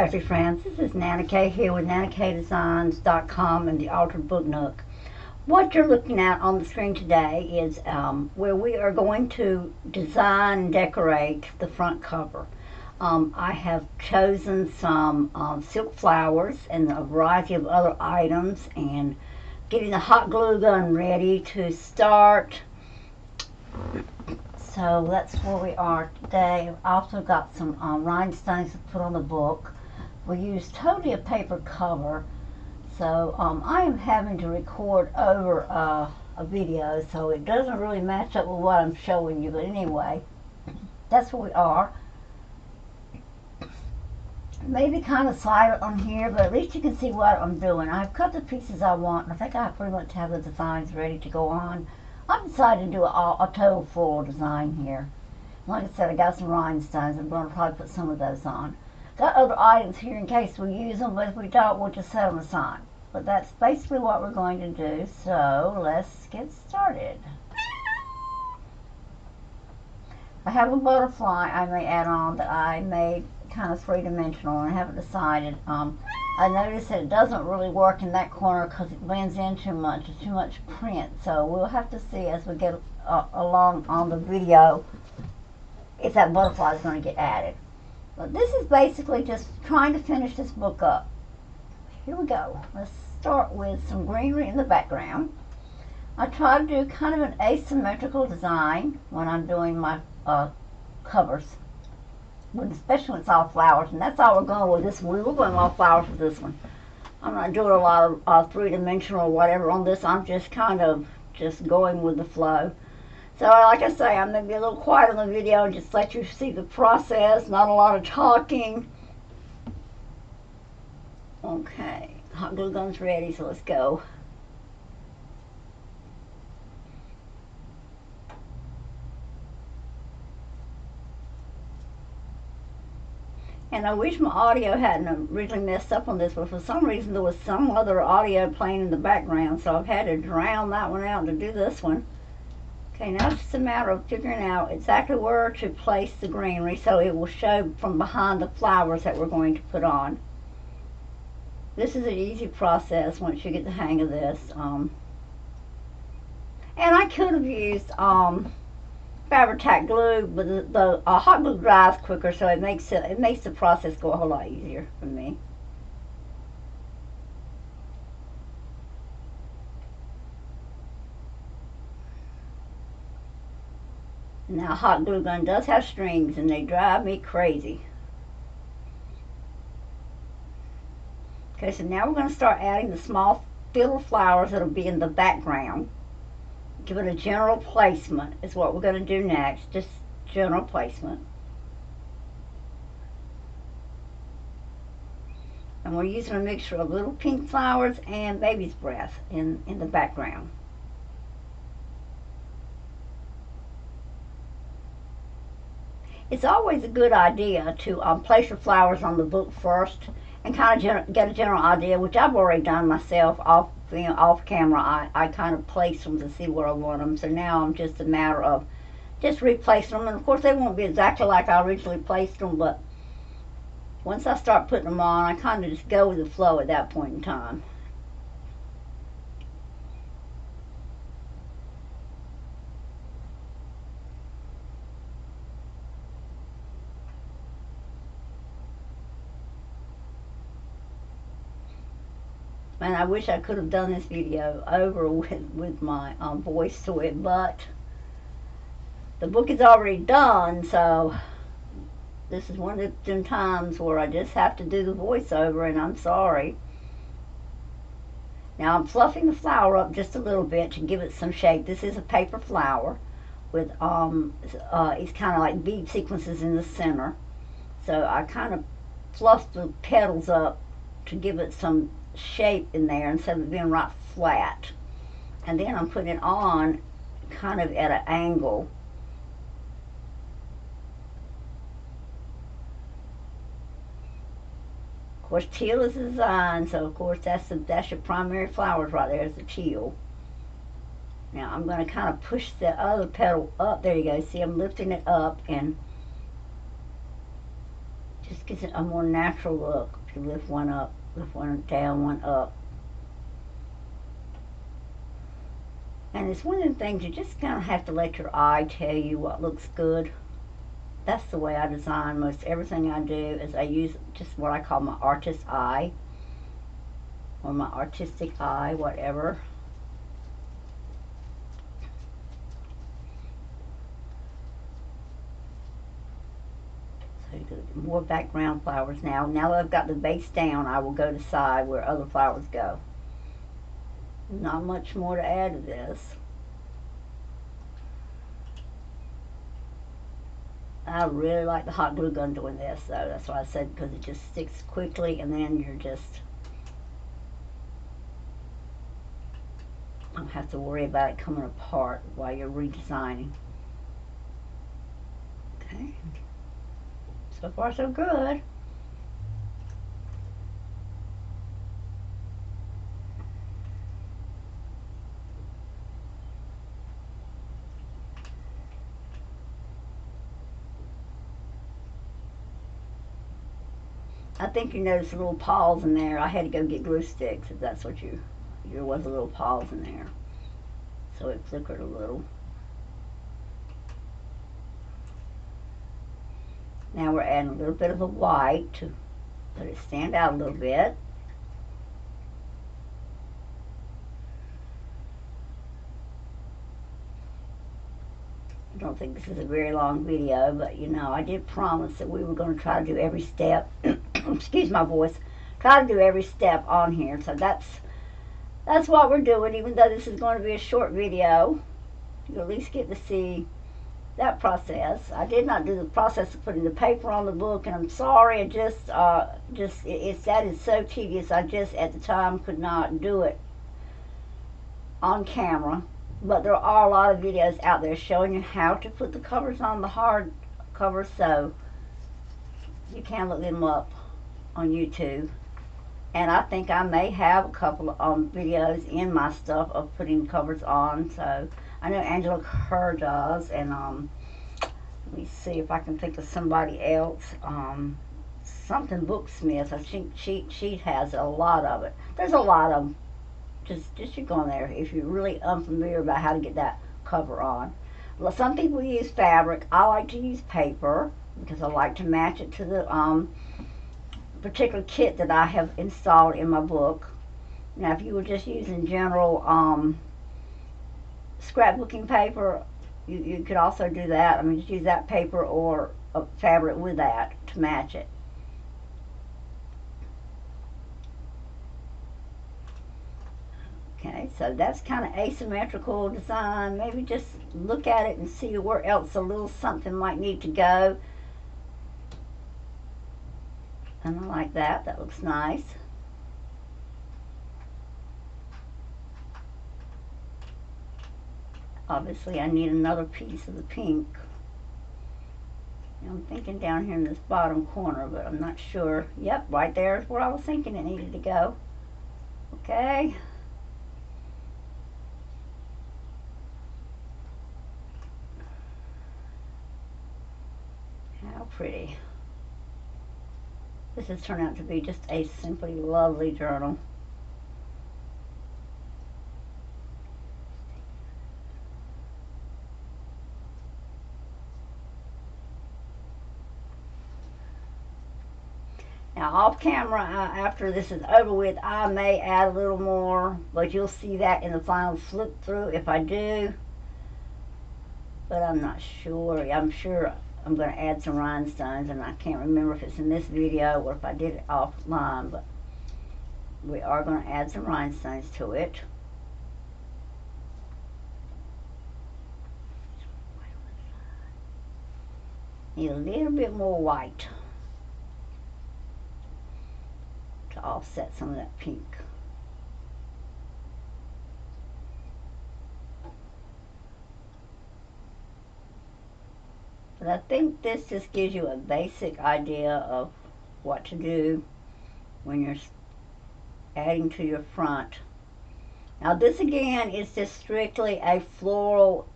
crafty friends. This is Nana K here with NanaKDesigns.com and the Altered Book Nook. What you're looking at on the screen today is where we are going to design and decorate the front cover. I have chosen some silk flowers and a variety of other items and getting the hot glue gun ready to start. So that's where we are today. I've also got some rhinestones to put on the book. We use totally a paper cover, so I am having to record over a video, so it doesn't really match up with what I'm showing you, but anyway, that's where we are. Maybe kind of silent on here, but at least you can see what I'm doing. I've cut the pieces I want, and I think I pretty much have the designs ready to go on. I've decided to do a total floral design here. Like I said, I got some rhinestones. I'm going to probably put some of those on. Got other items here in case we use them, but if we don't, we'll just set them aside. But that's basically what we're going to do, so let's get started. I have a butterfly I may add on that I made kind of three-dimensional, and I haven't decided. I noticed that it doesn't really work in that corner because it blends in too much. It's too much print, so we'll have to see as we get along on the video if that butterfly is going to get added. But this is basically just trying to finish this book up. Here we go. Let's start with some greenery in the background. I try to do kind of an asymmetrical design when I'm doing my covers, especially when it's all flowers, and that's all we're going with this one. We're going all flowers with this one. I'm not doing a lot of three-dimensional or whatever on this. I'm just kind of just going with the flow. So like I say, I'm going to be a little quiet on the video and just let you see the process, not a lot of talking. Okay, hot glue gun's ready, so let's go. And I wish my audio hadn't really messed up on this, but for some reason there was some other audio playing in the background, so I've had to drown that one out to do this one. Okay, now it's just a matter of figuring out exactly where to place the greenery so it will show from behind the flowers that we're going to put on. This is an easy process once you get the hang of this. And I could have used Fabri-Tac glue, but the hot glue dries quicker, so it makes the process go a whole lot easier for me. Now, hot glue gun does have strings, and they drive me crazy. Okay, so now we're going to start adding the small fiddle flowers that'll be in the background. Give it a general placement is what we're going to do next, just general placement. And we're using a mixture of little pink flowers and baby's breath in the background. It's always a good idea to place your flowers on the book first and kind of get a general idea, which I've already done myself off camera. I kind of place them to see where I want them. So now I'm just a matter of just replacing them. And of course they won't be exactly like I originally placed them, but once I start putting them on, I kind of just go with the flow at that point in time. And I wish I could have done this video over with my voice to it, but the book is already done, so this is one of them times where I just have to do the voiceover, and I'm sorry. Now I'm fluffing the flower up just a little bit to give it some shape. This is a paper flower with it's kind of like bead sequences in the center. So I kind of fluff the petals up to give it some shape in there instead of being right flat. And then I'm putting it on kind of at an angle. Of course, teal is the design, so of course that's your primary flowers right there, is the teal. Now I'm going to kind of push the other petal up. There you go. See, I'm lifting it up and just gives it a more natural look. If you lift one up, lift one down, one up. And it's one of the things you just kind of have to let your eye tell you what looks good. That's the way I design most everything I do, is I use just what I call my artist eye, or my artistic eye, whatever. So you do more background flowers now. Now that I've got the base down, I will go to side where other flowers go. Not much more to add to this. I really like the hot glue gun doing this, though. That's why I said, because it just sticks quickly, and then you're just don't have to worry about it coming apart while you're redesigning. Okay. So far, so good. I think you noticed a little pause in there. I had to go get glue sticks, if that's what there was a little pause in there. So it flickered a little. Now we're adding a little bit of the white to let it stand out a little bit. I don't think this is a very long video, but you know, I did promise that we were going to try to do every step. Excuse my voice. Try to do every step on here. So that's what we're doing. Even though this is going to be a short video, you at least get to see that process. I did not do the process of putting the paper on the book, and I'm sorry. It that is so tedious. I just at the time could not do it on camera. But there are a lot of videos out there showing you how to put the covers on the hard cover, so you can look them up on YouTube. And I think I may have a couple of videos in my stuff of putting covers on. So I know Angela Kerr does, and let me see if I can think of somebody else. Something Booksmith. I think she has a lot of it. There's a lot of them. Just you go on there if you're really unfamiliar about how to get that cover on. Well, some people use fabric. I like to use paper because I like to match it to the particular kit that I have installed in my book. Now, if you were just using general scrapbooking paper, you could also do that. I mean, just use that paper or fabric with that to match it. Okay, so that's kind of asymmetrical design. Maybe just look at it and see where else a little something might need to go. And I like that. That looks nice. Obviously, I need another piece of the pink. I'm thinking down here in this bottom corner, but I'm not sure. Yep, right there is where I was thinking it needed to go. Okay. How pretty. This has turned out to be just a simply lovely journal. Now off camera, after this is over with, I may add a little more, but you'll see that in the final flip through if I do. But I'm not sure. I'm sure I'm going to add some rhinestones, and I can't remember if it's in this video or if I did it offline, but we are going to add some rhinestones to it. Need a little bit more white to offset some of that pink. But I think this just gives you a basic idea of what to do when you're adding to your front. Now this again is just strictly a floral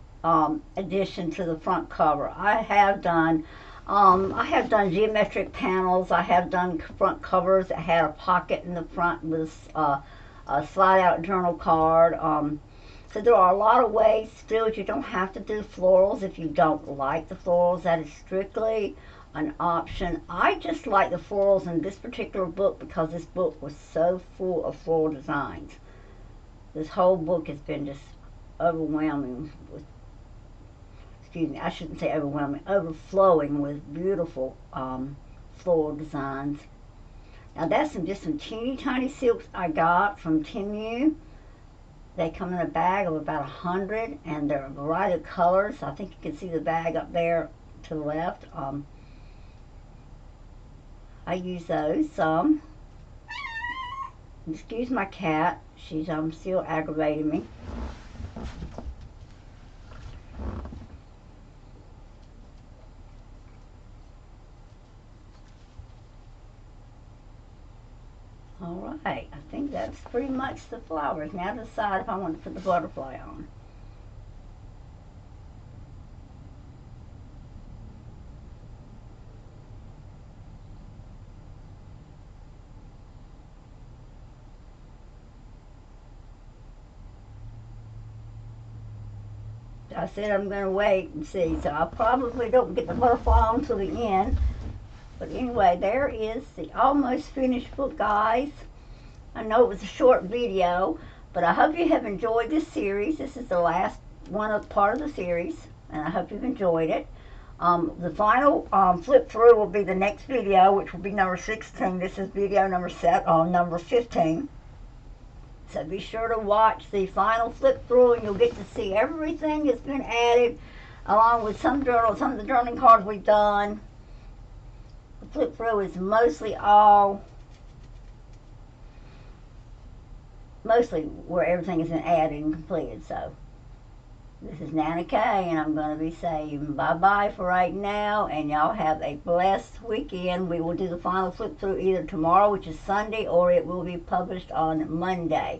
addition to the front cover. I have done I have done geometric panels. I have done front covers that had a pocket in the front with a slide out journal card. So there are a lot of ways to do it. You don't have to do florals if you don't like the florals. That is strictly an option. I just like the florals in this particular book because this book was so full of floral designs. This whole book has been just overwhelming with, excuse me, I shouldn't say overwhelming, overflowing with beautiful floral designs. Now that's just some teeny tiny silks I got from Timu. They come in a bag of about 100, and they're a variety of colors. I think you can see the bag up there to the left. I use those some. Excuse my cat. She's still aggravating me. All right, I think that's pretty much the flowers. Now to decide if I want to put the butterfly on. I said I'm going to wait and see, so I probably don't get the butterfly on until the end. But anyway, there is the almost finished book, guys. I know it was a short video, but I hope you have enjoyed this series. This is the last part of the series, and I hope you've enjoyed it. The final flip through will be the next video, which will be number 16. This is video number 15. So be sure to watch the final flip through, and you'll get to see everything that's been added, along with some of the journaling cards we've done. The flip through is mostly where everything has been added and completed. So this is Nana Kay, and I'm going to be saying bye-bye for right now, and y'all have a blessed weekend. We will do the final flip through either tomorrow, which is Sunday, or it will be published on Monday.